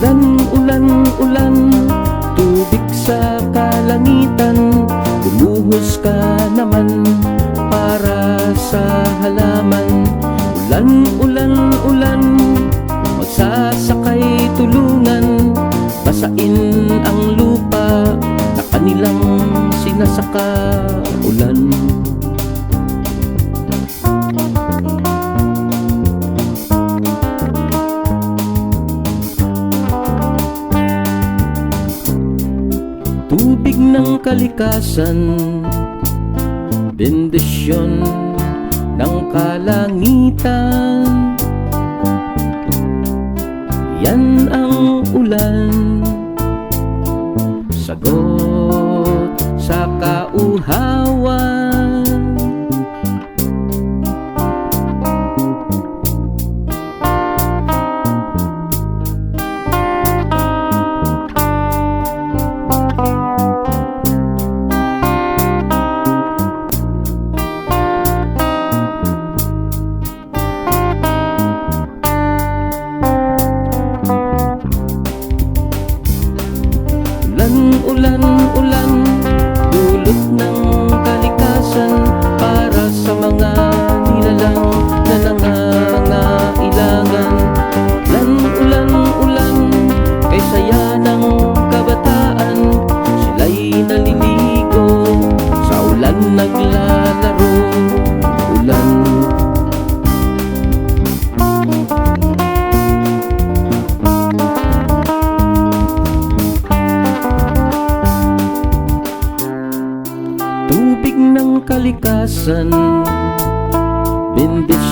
Ulan, ulan, ulan, tubig sa kalangitan, lumuhos ka naman para sa halaman. Ulan, ulan, ulan, magsasakay tulungan, basain ang lupa na kanilang sinasaka. Ulan, tubig ng kalikasan, bendisyon ng kalangitan. Yan ang ulan, sagot sa kauhawan. Ulan, ulan, dulot ng kalikasan para sa mga nilalang na nangangailangan. Ulan, ulan, ulan, kay saya ng kabataan, sila'y naliligo, sa ulan naglalaro. Ulan, tubig ng kalikasan, bendisyon